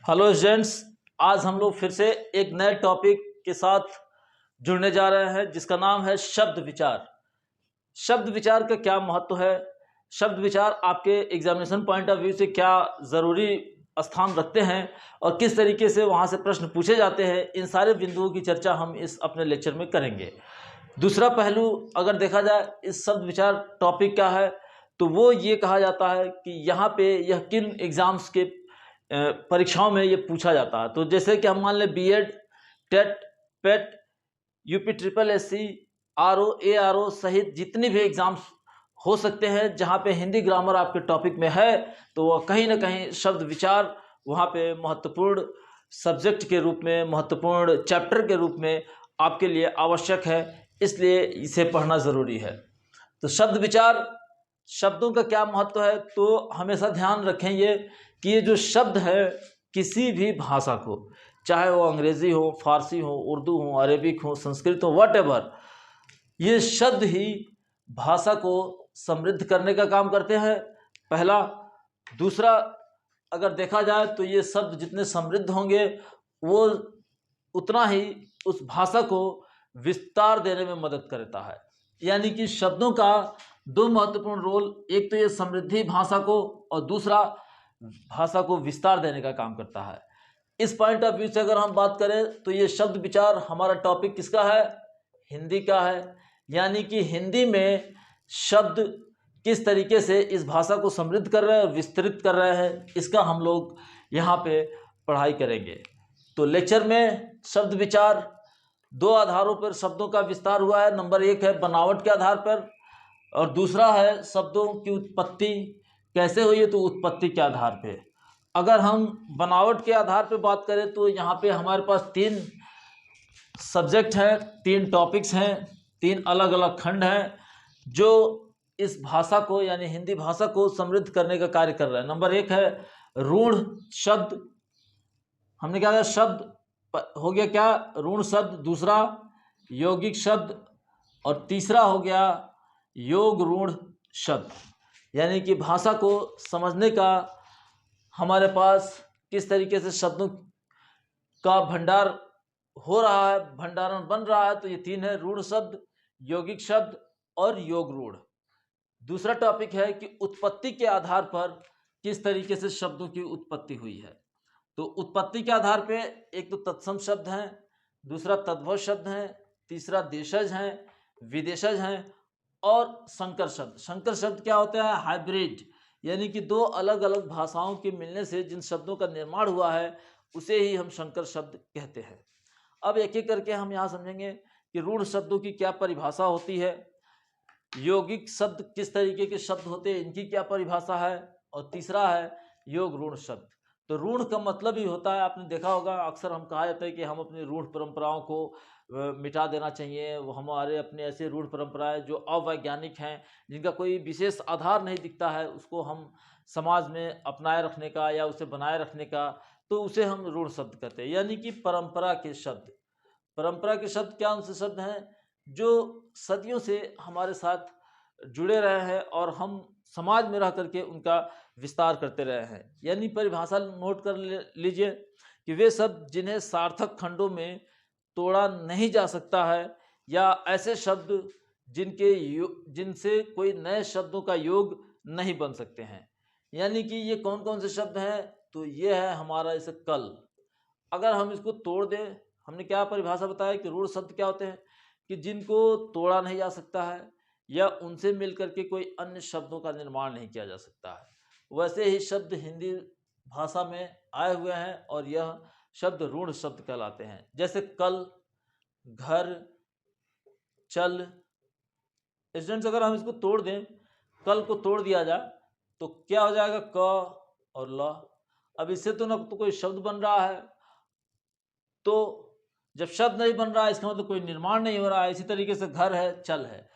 Hello students, आज हम लोग फिर से एक नए टॉपिक के साथ जुड़ने जा रहे हैं जिसका नाम है शब्द विचार। शब्द विचार का क्या महत्व है, शब्द विचार आपके एग्जामिनेशन पॉइंट ऑफ व्यू से क्या ज़रूरी स्थान रखते हैं और किस तरीके से वहाँ से प्रश्न पूछे जाते हैं, इन सारे बिंदुओं की चर्चा हम इस अपने लेक्चर में करेंगे। दूसरा पहलू अगर देखा जाए इस शब्द विचार टॉपिक का है तो वो ये कहा जाता है कि यहाँ पे यह किन एग्ज़ाम्स के परीक्षाओं में ये पूछा जाता है। तो जैसे कि हम मान लें BEd, TET, PET, UP triple SC, RO, ARO सहित जितनी भी एग्ज़ाम्स हो सकते हैं जहाँ पे हिंदी ग्रामर आपके टॉपिक में है, तो वह कहीं ना कहीं शब्द विचार वहाँ पे महत्वपूर्ण सब्जेक्ट के रूप में, महत्वपूर्ण चैप्टर के रूप में आपके लिए आवश्यक है, इसलिए इसे पढ़ना ज़रूरी है। तो शब्द विचार, शब्दों का क्या महत्व है, तो हमेशा ध्यान रखें कि ये जो शब्द है किसी भी भाषा को, चाहे वो अंग्रेज़ी हो, फारसी हो, उर्दू हो, अरेबिक हो, संस्कृत हो, व्हाटएवर, ये शब्द ही भाषा को समृद्ध करने का काम करते हैं, पहला। दूसरा, अगर देखा जाए तो ये शब्द जितने समृद्ध होंगे वो उतना ही उस भाषा को विस्तार देने में मदद करता है। यानी कि शब्दों का दो महत्वपूर्ण रोल, एक तो ये समृद्धि भाषा को और दूसरा भाषा को विस्तार देने का काम करता है। इस पॉइंट ऑफ व्यू से अगर हम बात करें तो ये शब्द विचार हमारा टॉपिक किसका है? हिंदी का है। यानी कि हिंदी में शब्द किस तरीके से इस भाषा को समृद्ध कर रहे हैं और विस्तृत कर रहे हैं, इसका हम लोग यहाँ पे पढ़ाई करेंगे। तो लेक्चर में शब्द विचार दो आधारों पर शब्दों का विस्तार हुआ है। नंबर एक है बनावट के आधार पर और दूसरा है शब्दों की उत्पत्ति कैसे हुई है, तो उत्पत्ति के आधार पे। अगर हम बनावट के आधार पे बात करें तो यहाँ पे हमारे पास तीन सब्जेक्ट हैं, तीन टॉपिक्स हैं, तीन अलग अलग खंड हैं जो इस भाषा को यानी हिंदी भाषा को समृद्ध करने का कार्य कर रहे हैं। नंबर एक है रूढ़ शब्द। हमने क्या कहा? शब्द हो गया क्या? रूढ़ शब्द। दूसरा यौगिक शब्द और तीसरा हो गया योग रूढ़ शब्द। यानी कि भाषा को समझने का हमारे पास किस तरीके से शब्दों का भंडार हो रहा है, भंडारण बन रहा है, तो ये तीन है: रूढ़ शब्द, यौगिक शब्द और योग रूढ़। दूसरा टॉपिक है कि उत्पत्ति के आधार पर किस तरीके से शब्दों की उत्पत्ति हुई है। तो उत्पत्ति के आधार पे एक तो तत्सम शब्द हैं, दूसरा तद्भव शब्द हैं, तीसरा देशज हैं, विदेशज हैं और संकर शब्द। संकर शब्द क्या होता है? हाइब्रिड। यानी कि दो अलग अलग भाषाओं के मिलने से जिन शब्दों का निर्माण हुआ है उसे ही हम संकर शब्द कहते हैं। अब एक एक करके हम यहाँ समझेंगे कि रूढ़ शब्दों की क्या परिभाषा होती है, यौगिक शब्द किस तरीके के शब्द होते हैं, इनकी क्या परिभाषा है, और तीसरा है योग रूढ़ शब्द। तो रूढ़ का मतलब ही होता है, आपने देखा होगा अक्सर हम कहा जाता है कि हम अपनी रूढ़ परंपराओं को मिटा देना चाहिए। वो हमारे अपने ऐसे रूढ़ परंपराएं जो अवैज्ञानिक हैं, जिनका कोई विशेष आधार नहीं दिखता है, उसको हम समाज में अपनाए रखने का या उसे बनाए रखने का, तो उसे हम रूढ़ शब्द कहते हैं। यानी कि परंपरा के शब्द। परंपरा के शब्द क्या? उनसे शब्द हैं जो सदियों से हमारे साथ जुड़े रहे हैं और हम समाज में रह करके उनका विस्तार करते रहे हैं। यानी परिभाषा नोट कर लीजिए कि वे शब्द जिन्हें सार्थक खंडों में तोड़ा नहीं जा सकता है, या ऐसे शब्द जिनसे कोई नए शब्दों का योग नहीं बन सकते हैं। यानी कि ये कौन कौन से शब्द हैं? तो ये है हमारा जैसे कल। अगर हम इसको तोड़ दें, हमने क्या परिभाषा बताया कि रूढ़ शब्द क्या होते हैं कि जिनको तोड़ा नहीं जा सकता है या उनसे मिलकर के कोई अन्य शब्दों का निर्माण नहीं किया जा सकता है। वैसे ही शब्द हिंदी भाषा में आए हुए हैं और यह शब्द रूढ़ शब्द कहलाते हैं। जैसे कल, घर, चल। स्टूडेंट्स, अगर हम इसको तोड़ दें, कल को तोड़ दिया जाए तो क्या हो जाएगा? क और ल। अब इससे तो ना तो कोई शब्द बन रहा है, तो जब शब्द नहीं बन रहा है इसका मतलब कोई निर्माण नहीं हो रहा है। इसी तरीके से घर है, चल है।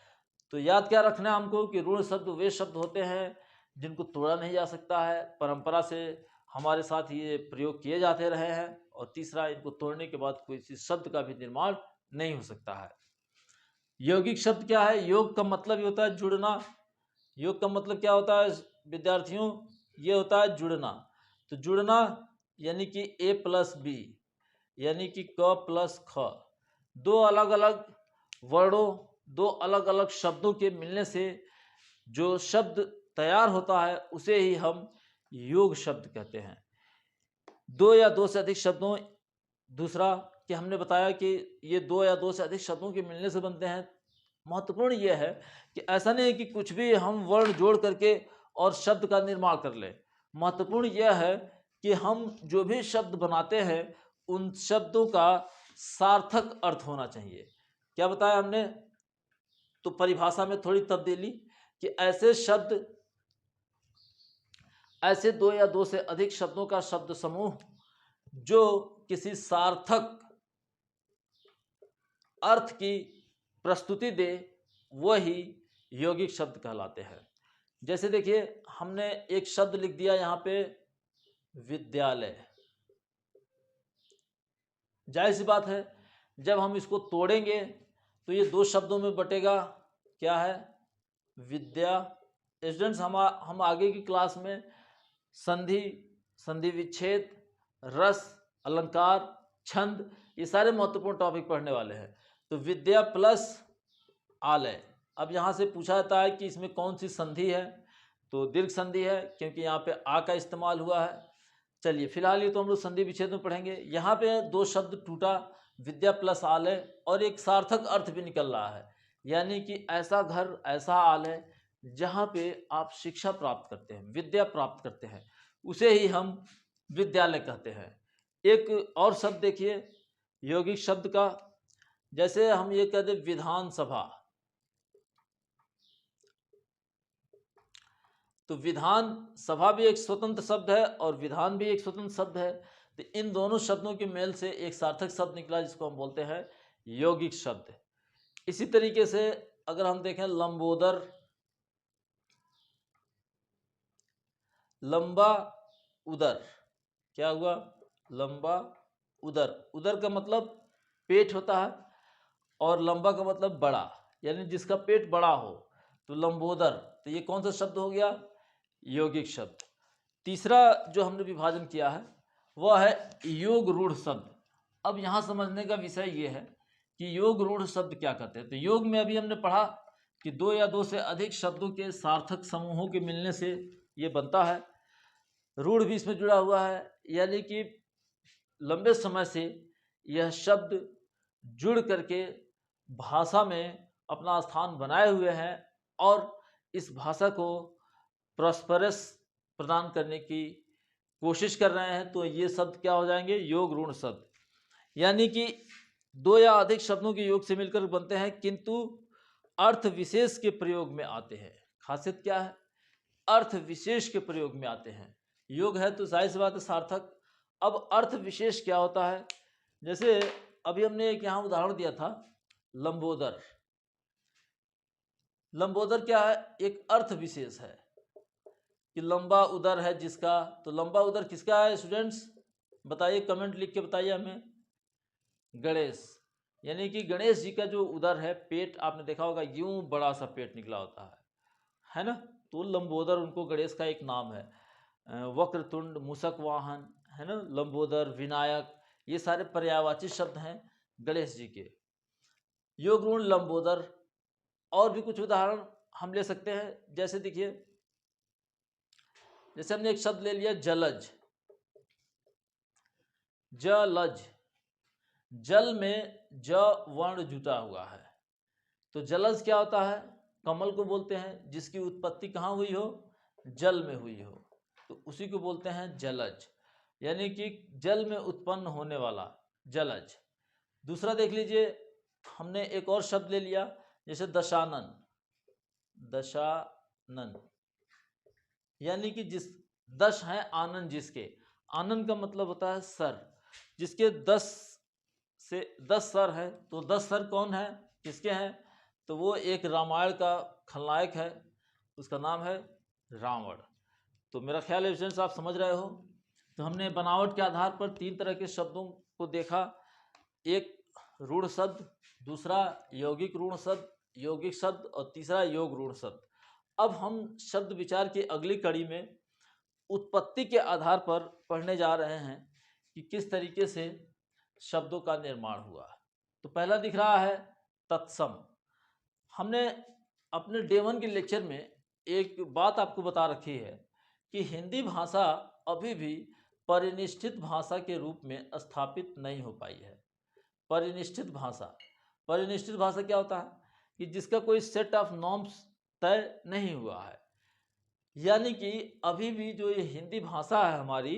तो याद क्या रखना है हमको कि रूढ़ शब्द वे शब्द होते हैं जिनको तोड़ा नहीं जा सकता है, परंपरा से हमारे साथ ये प्रयोग किए जाते रहे हैं, और तीसरा, इनको तोड़ने के बाद कोई सी शब्द का भी निर्माण नहीं हो सकता है। यौगिक शब्द क्या है? योग का मतलब ये होता है जुड़ना। योग का मतलब क्या होता है विद्यार्थियों? ये होता है जुड़ना। तो जुड़ना यानी कि ए प्लस बी यानी कि क प्लस ख, दो अलग अलग वर्डों, दो अलग अलग शब्दों के मिलने से जो शब्द तैयार होता है उसे ही हम योग शब्द कहते हैं। दो या दो से अधिक शब्दों, दूसरा कि हमने बताया कि ये दो या दो से अधिक शब्दों के मिलने से बनते हैं। महत्वपूर्ण यह है कि ऐसा नहीं है कि कुछ भी हम वर्ण जोड़ करके और शब्द का निर्माण कर ले। महत्वपूर्ण यह है कि हम जो भी शब्द बनाते हैं उन शब्दों का सार्थक अर्थ होना चाहिए। क्या बताया हमने? तो परिभाषा में थोड़ी तब्दीली कि ऐसे शब्द, ऐसे दो या दो से अधिक शब्दों का शब्द समूह जो किसी सार्थक अर्थ की प्रस्तुति दे वही यौगिक शब्द कहलाते हैं। जैसे देखिए हमने एक शब्द लिख दिया यहाँ पे विद्यालय। जाहिर सी बात है जब हम इसको तोड़ेंगे तो ये दो शब्दों में बटेगा। क्या है? विद्या। स्टूडेंट्स हम आगे की क्लास में संधि, संधि विच्छेद, रस, अलंकार, छंद, ये सारे महत्वपूर्ण टॉपिक पढ़ने वाले हैं। तो विद्या प्लस आलय। अब यहाँ से पूछा जाता है कि इसमें कौन सी संधि है, तो दीर्घ संधि है क्योंकि यहाँ पे आ का इस्तेमाल हुआ है। चलिए फिलहाल ये तो हम लोग संधि विच्छेद में पढ़ेंगे। यहाँ पे दो शब्द टूटा, विद्या प्लस आलय, और एक सार्थक अर्थ भी निकल रहा है, यानी कि ऐसा घर, ऐसा आलय जहाँ पे आप शिक्षा प्राप्त करते हैं, विद्या प्राप्त करते हैं, उसे ही हम विद्यालय कहते हैं। एक और शब्द देखिए यौगिक शब्द का, जैसे हम ये कहते विधानसभा। तो विधान सभा भी एक स्वतंत्र शब्द है और विधान भी एक स्वतंत्र शब्द है। तो इन दोनों शब्दों के मेल से एक सार्थक शब्द निकला जिसको हम बोलते हैं यौगिक शब्द। इसी तरीके से अगर हम देखें लंबोदर, लंबा उदर, क्या हुआ? लंबा उदर। उदर का मतलब पेट होता है और लंबा का मतलब बड़ा, यानी जिसका पेट बड़ा हो, तो लंबोदर। तो ये कौन सा शब्द हो गया? यौगिक शब्द। तीसरा जो हमने विभाजन किया है वह है योग रूढ़ शब्द। अब यहाँ समझने का विषय ये है कि योग रूढ़ शब्द क्या कहते हैं। तो योग में अभी हमने पढ़ा कि दो या दो से अधिक शब्दों के सार्थक समूहों के मिलने से ये बनता है। रूढ़ भी इसमें जुड़ा हुआ है, यानी कि लंबे समय से यह शब्द जुड़ करके भाषा में अपना स्थान बनाए हुए हैं और इस भाषा को प्रॉस्परस प्रदान करने की कोशिश कर रहे हैं। तो ये शब्द क्या हो जाएंगे? योग रूढ़ शब्द। यानी कि दो या अधिक शब्दों के योग से मिलकर बनते हैं किंतु अर्थ विशेष के प्रयोग में आते हैं। खासियत क्या है? अर्थ विशेष के प्रयोग में आते हैं। योग है तो जाहिर सी बात है सार्थक। अब अर्थ विशेष क्या होता है? जैसे अभी हमने एक यहाँ उदाहरण दिया था लंबोदर। लंबोदर क्या है? एक अर्थ विशेष है कि लंबा उदर है जिसका। तो लंबा उदर किसका है स्टूडेंट्स? बताइए, कमेंट लिख के बताइए हमें। गणेश, यानी कि गणेश जी का जो उदर है, पेट आपने देखा होगा यूं बड़ा सा पेट निकला होता है ना? तो लंबोदर उनको गणेश का एक नाम है। वक्रतुंड, मूषक वाहन, है ना, लंबोदर, विनायक, ये सारे पर्यायवाची शब्द हैं गणेश जी के। योग रूढ़ लंबोदर। और भी कुछ उदाहरण हम ले सकते हैं। जैसे देखिए, जैसे हमने एक शब्द ले लिया जलज। जलज, जल में ज वर्ण जुटा हुआ है। तो जलज क्या होता है? कमल को बोलते हैं जिसकी उत्पत्ति कहाँ हुई हो? जल में हुई हो, तो उसी को बोलते हैं जलज, यानी कि जल में उत्पन्न होने वाला जलज। दूसरा देख लीजिए, हमने एक और शब्द ले लिया जैसे दशानन। दशानन यानी कि जिस दश है आनंद जिसके, आनंद का मतलब होता है सर, जिसके 10 सर है। तो 10 सर कौन है, किसके हैं? तो वो एक रामायण का खलनायक है, उसका नाम है रावण। तो मेरा ख्याल है स्टूडेंट्स आप समझ रहे हो। तो हमने बनावट के आधार पर 3 तरह के शब्दों को देखा, एक रूढ़ शब्द, दूसरा यौगिक रूढ़ शब्द, यौगिक शब्द, और तीसरा योग रूढ़ शब्द। अब हम शब्द विचार की अगली कड़ी में उत्पत्ति के आधार पर पढ़ने जा रहे हैं कि किस तरीके से शब्दों का निर्माण हुआ। तो पहला दिख रहा है तत्सम। हमने अपने डे 1 के लेक्चर में एक बात आपको बता रखी है कि हिंदी भाषा अभी भी परिनिष्ठित भाषा के रूप में स्थापित नहीं हो पाई है। परिनिष्ठित भाषा, परिनिष्ठित भाषा क्या होता है कि जिसका कोई सेट ऑफ नॉर्म्स तय नहीं हुआ है, यानी कि अभी भी जो ये हिंदी भाषा है हमारी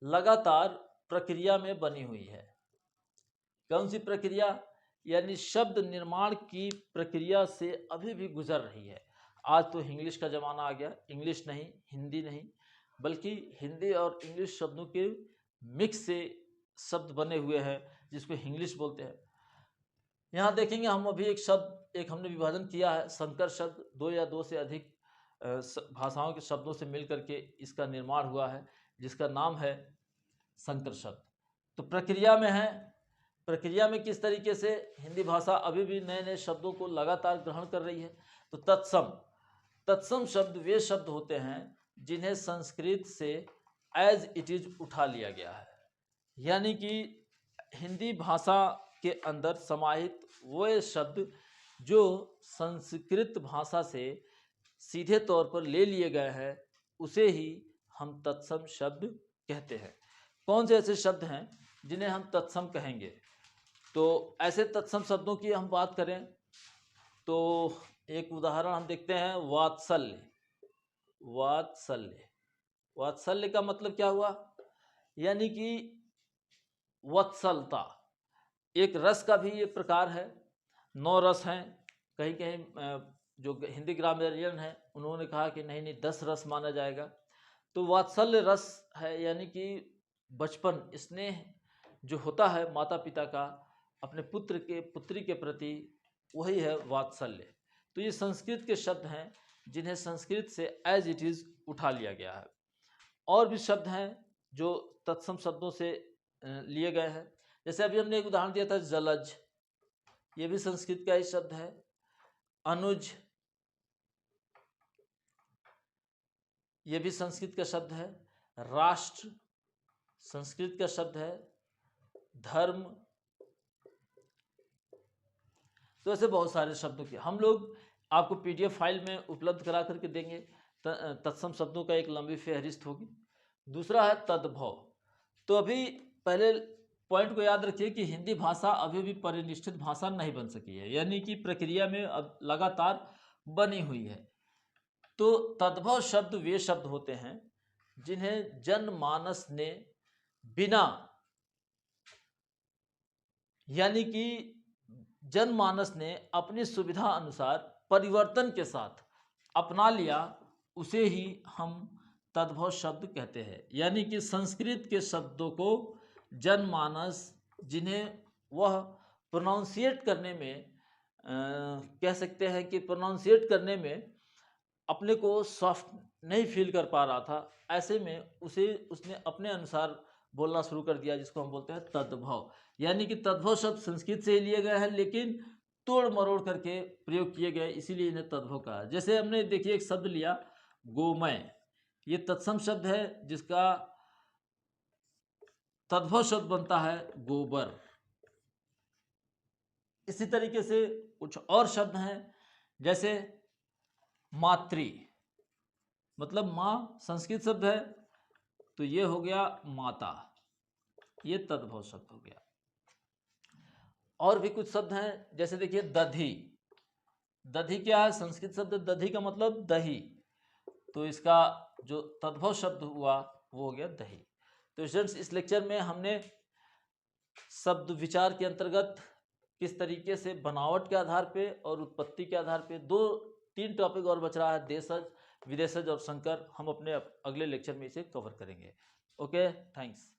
लगातार प्रक्रिया में बनी हुई है। कौन सी प्रक्रिया? यानी शब्द निर्माण की प्रक्रिया से अभी भी गुजर रही है। आज तो इंग्लिश का ज़माना आ गया, इंग्लिश नहीं, हिंदी नहीं, बल्कि हिंदी और इंग्लिश शब्दों के मिक्स से शब्द बने हुए हैं जिसको इंग्लिश बोलते हैं। यहाँ देखेंगे हम अभी एक शब्द, एक हमने विभाजन किया है संकर शब्द, 2 या 2 से अधिक भाषाओं के शब्दों से मिलकर के इसका निर्माण हुआ है, जिसका नाम है संकर शब्द। तो प्रक्रिया में है, प्रक्रिया में किस तरीके से हिंदी भाषा अभी भी नए नए शब्दों को लगातार ग्रहण कर रही है। तो तत्सम, तत्सम शब्द वे शब्द होते हैं जिन्हें संस्कृत से एज इट इज उठा लिया गया है, यानी कि हिंदी भाषा के अंदर समाहित वो शब्द जो संस्कृत भाषा से सीधे तौर पर ले लिए गए हैं, उसे ही हम तत्सम शब्द कहते हैं। कौन से ऐसे शब्द हैं जिन्हें हम तत्सम कहेंगे? तो ऐसे तत्सम शब्दों की हम बात करें तो एक उदाहरण हम देखते हैं, वात्सल्य। वात्सल्य, वात्सल्य का मतलब क्या हुआ? यानी कि वत्सलता, एक रस का भी ये प्रकार है। 9 रस हैं, कहीं कहीं जो हिंदी ग्रामेरियन है उन्होंने कहा कि नहीं नहीं 10 रस माना जाएगा। तो वात्सल्य रस है, यानी कि बचपन, स्नेह जो होता है माता पिता का अपने पुत्र के पुत्री के प्रति, वही है वात्सल्य। तो ये संस्कृत के शब्द हैं जिन्हें संस्कृत से एज इट इज़ उठा लिया गया है। और भी शब्द हैं जो तत्सम शब्दों से लिए गए हैं, जैसे अभी हमने एक उदाहरण दिया था जलज, ये भी संस्कृत का ही शब्द है। अनुज, ये भी संस्कृत का शब्द है। राष्ट्र संस्कृत का शब्द है। धर्म, तो ऐसे बहुत सारे शब्दों के हम लोग आपको PDF फाइल में उपलब्ध करा करके देंगे। तत्सम शब्दों का एक लंबी फहरिस्त होगी। दूसरा है तद्भव। तो अभी पहले पॉइंट को याद रखिए कि हिंदी भाषा अभी भी परिनिष्ठित भाषा नहीं बन सकी है, यानी कि प्रक्रिया में अब लगातार बनी हुई है। तो तद्भव शब्द वे शब्द होते हैं जिन्हें जनमानस ने बिना, यानी कि जनमानस ने अपनी सुविधा अनुसार परिवर्तन के साथ अपना लिया, उसे ही हम तद्भव शब्द कहते हैं। यानी कि संस्कृत के शब्दों को जनमानस, जिन्हें वह प्रोनाउंसिएट करने में कह सकते हैं कि प्रोनाउंसिएट करने में अपने को सॉफ्ट नहीं फील कर पा रहा था, ऐसे में उसने अपने अनुसार बोलना शुरू कर दिया, जिसको हम बोलते हैं तद्भव। यानी कि तद्भव शब्द संस्कृत से ही लिए गए हैं लेकिन तोड़ मरोड़ करके प्रयोग किए गए, इसीलिए इन्हें तद्भव कहा। जैसे हमने देखिए एक शब्द लिया गोमय, ये तत्सम शब्द है जिसका तद्भव शब्द बनता है गोबर। इसी तरीके से कुछ और शब्द हैं, जैसे मातृ, मतलब माँ संस्कृत शब्द है, तो ये हो गया माता, ये तद्भव शब्द हो गया। और भी कुछ शब्द हैं, जैसे देखिए दधी। दधी क्या है? संस्कृत शब्द दधी का मतलब दही, तो इसका जो तद्भव शब्द हुआ वो हो गया दही। तो स्टूडेंट्स, इस लेक्चर में हमने शब्द विचार के अंतर्गत किस तरीके से बनावट के आधार पे और उत्पत्ति के आधार पे 2-3 टॉपिक और बच रहा है, देशज, विदेशज और संकर। हम अपने अगले लेक्चर में इसे कवर करेंगे। Okay, thanks.